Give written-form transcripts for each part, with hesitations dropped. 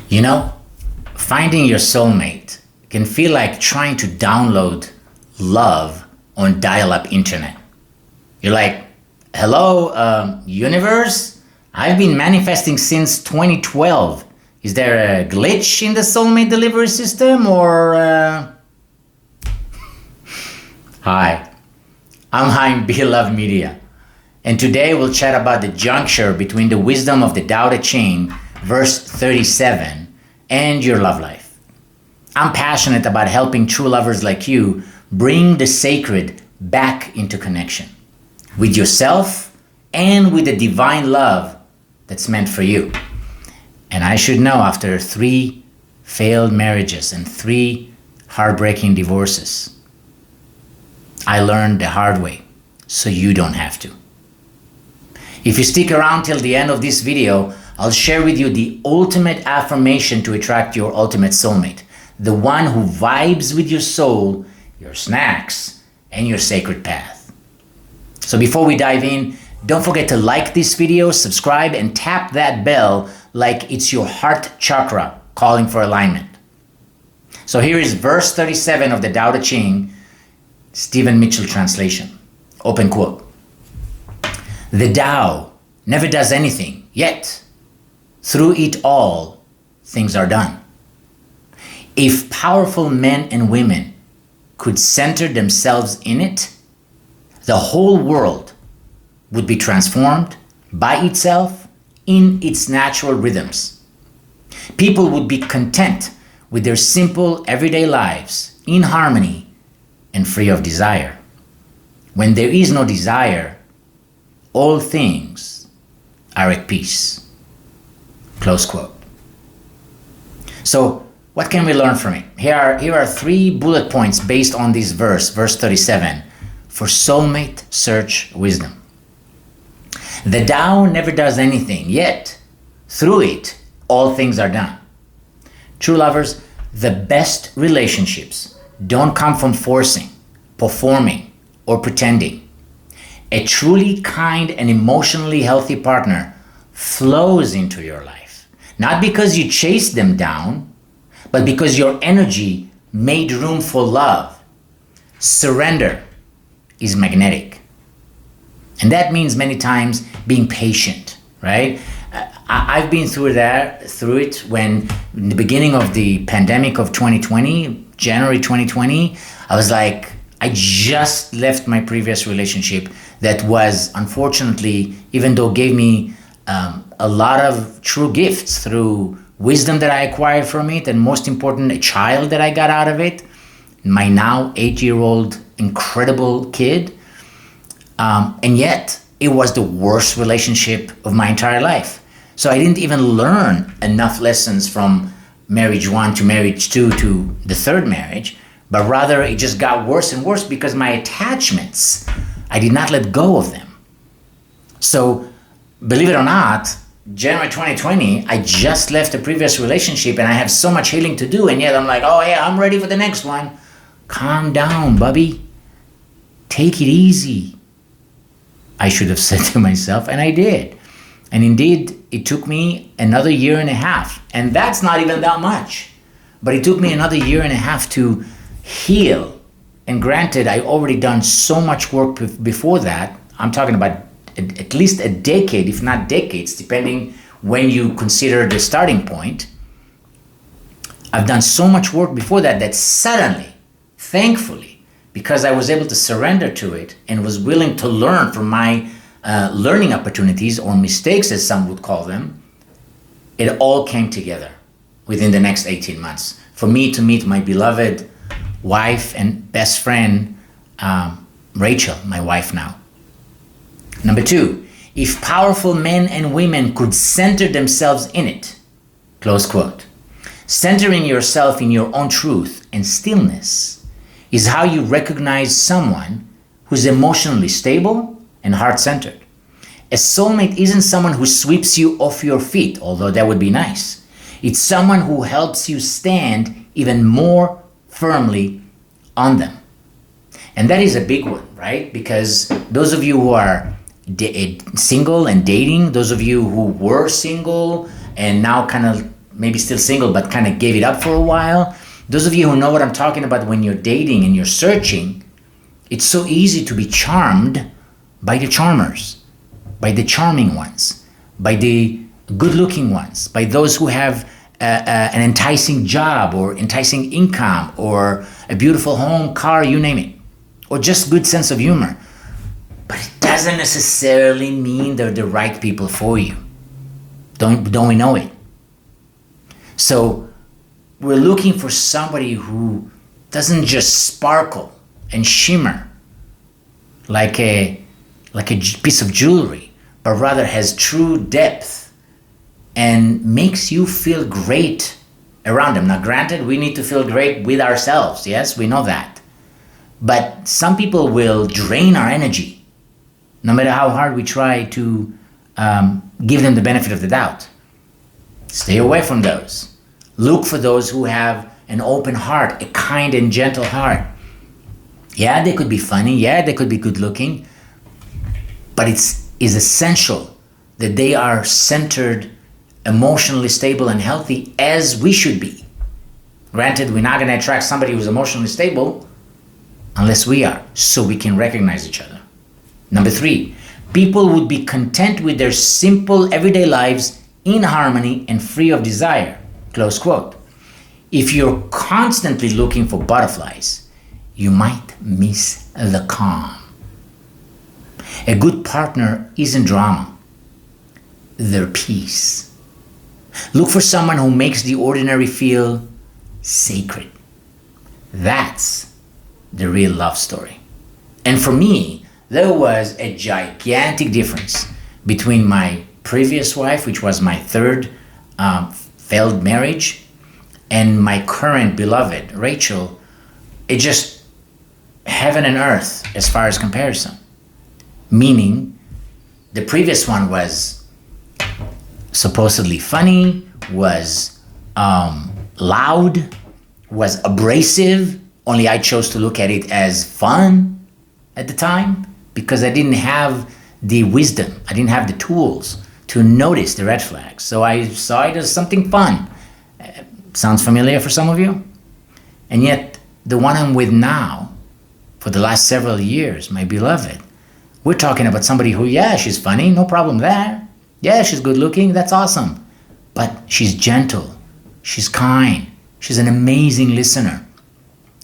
You know, finding your soulmate can feel like trying to download love on dial-up internet. You're like, hello, universe? I've been manifesting since 2012. Is there a glitch in the soulmate delivery system or... Hi, I'm Haim, Beloved Media. And today we'll chat about the juncture between the wisdom of the Tao Te Ching, verse 37, and your love life. I'm passionate about helping true lovers like you bring the sacred back into connection with yourself and with the divine love that's meant for you. And I should know, after 3 failed marriages and 3 heartbreaking divorces, I learned the hard way, so you don't have to. If you stick around till the end of this video, I'll share with you the ultimate affirmation to attract your ultimate soulmate, the one who vibes with your soul, your snacks, and your sacred path. So before we dive in, don't forget to like this video, subscribe, and tap that bell like it's your heart chakra calling for alignment. So here is verse 37 of the Tao Te Ching, Stephen Mitchell translation. Open quote. The Tao never does anything, yet through it all, things are done. If powerful men and women could center themselves in it, the whole world would be transformed by itself in its natural rhythms. People would be content with their simple everyday lives in harmony and free of desire. When there is no desire, all things are at peace. Close quote. So what can we learn from it? Here are 3 bullet points based on this verse 37, for soulmate search wisdom. The Tao never does anything, yet through it, all things are done. True lovers, the best relationships don't come from forcing, performing, or pretending. A truly kind and emotionally healthy partner flows into your life, not because you chased them down, but because your energy made room for love. Surrender is magnetic. And that means many times being patient, right? I've been through it when in the beginning of the pandemic of 2020, January 2020, I was like, I just left my previous relationship that was, unfortunately, even though gave me a lot of true gifts through wisdom that I acquired from it, and most important, a child that I got out of it, my now 8-year-old incredible kid. And yet, it was the worst relationship of my entire life. So I didn't even learn enough lessons from marriage 1 to marriage 2 to the 3rd marriage, but rather it just got worse and worse because my attachments, I did not let go of them. So believe it or not, January 2020, I just left a previous relationship and I have so much healing to do, and yet I'm like, oh yeah, I'm ready for the next one. Calm down, Bubby. Take it easy. I should have said to myself, and I did. And indeed, it took me another 1.5 years, and that's not even that much. But it took me another 1.5 years to heal. And granted, I already done so much work before that. I'm talking about at least a decade, if not decades, depending when you consider the starting point. I've done so much work before that that suddenly, thankfully, because I was able to surrender to it and was willing to learn from my learning opportunities, or mistakes as some would call them, it all came together within the next 18 months. For me to meet my beloved wife and best friend, Rachel, my wife now. Number 2, if powerful men and women could center themselves in it, close quote. Centering yourself in your own truth and stillness is how you recognize someone who's emotionally stable and heart-centered. A soulmate isn't someone who sweeps you off your feet, although that would be nice. It's someone who helps you stand even more firmly on them. And that is a big one, right? Because those of you who are single and dating, those of you who were single and now kind of maybe still single, but kind of gave it up for a while. Those of you who know what I'm talking about, when you're dating and you're searching, it's so easy to be charmed by the charmers, by the charming ones, by the good-looking ones, by those who have an enticing job or enticing income or a beautiful home, car, you name it, or just good sense of humor. But it doesn't necessarily mean they're the right people for you. Don't we know it? So we're looking for somebody who doesn't just sparkle and shimmer like a piece of jewelry, but rather has true depth and makes you feel great around them. Now, granted, we need to feel great with ourselves. Yes, we know that. But some people will drain our energy, no matter how hard we try to give them the benefit of the doubt. Stay away from those. Look for those who have an open heart, a kind and gentle heart. Yeah, they could be funny. Yeah, they could be good looking. But it is essential that they are centered, emotionally stable and healthy, as we should be. Granted, we're not going to attract somebody who's emotionally stable unless we are, so we can recognize each other. Number 3, people would be content with their simple everyday lives in harmony and free of desire. Close quote. If you're constantly looking for butterflies, you might miss the calm. A good partner isn't drama, they're peace. Look for someone who makes the ordinary feel sacred. That's the real love story. And for me, there was a gigantic difference between my previous wife, which was my third failed marriage, and my current beloved, Rachel. It just heaven and earth as far as comparison. Meaning, the previous one was supposedly funny, was loud, was abrasive, only I chose to look at it as fun at the time because I didn't have the wisdom, I didn't have the tools to notice the red flags. So I saw it as something fun. Sounds familiar for some of you? And yet, the one I'm with now, for the last several years, my beloved, we're talking about somebody who, yeah, she's funny, no problem there. Yeah, she's good looking, that's awesome. But she's gentle, she's kind, she's an amazing listener,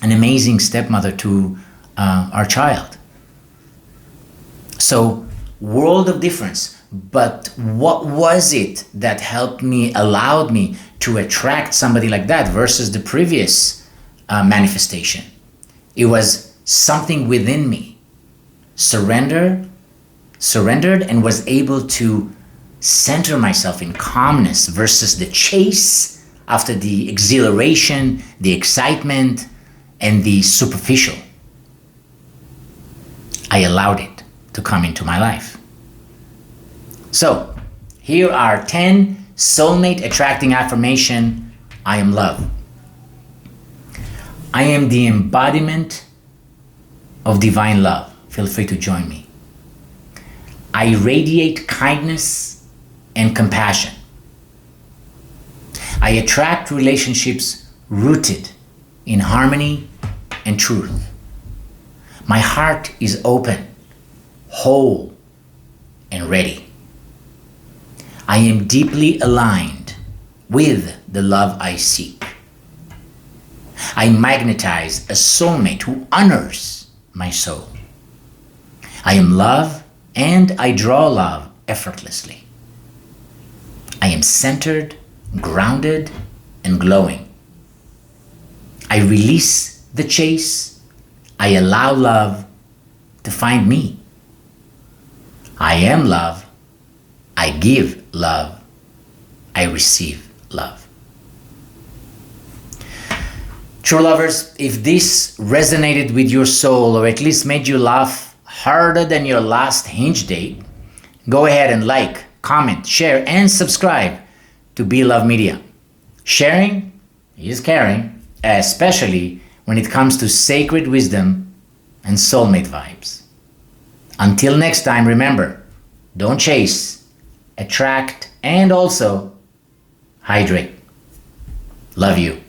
an amazing stepmother to our child. So, world of difference. But what was it that helped me, allowed me to attract somebody like that versus the previous manifestation? It was something within me surrendered and was able to center myself in calmness versus the chase after the exhilaration, the excitement, and the superficial. I allowed it to come into my life. So, here are 10 soulmate attracting affirmation. I am love. I am the embodiment of divine love. Feel free to join me. I radiate kindness and compassion. I attract relationships rooted in harmony and truth. My heart is open, whole, and ready. I am deeply aligned with the love I seek. I magnetize a soulmate who honors my soul. I am love and I draw love effortlessly. I am centered, grounded, and glowing. I release the chase. I allow love to find me. I am love. I give love. I receive love. True lovers, if this resonated with your soul or at least made you laugh harder than your last hinge date, go ahead and like, comment, share, and subscribe to Be Love Media. Sharing is caring, especially when it comes to sacred wisdom and soulmate vibes. Until next time, remember, don't chase, attract, and also hydrate. Love you.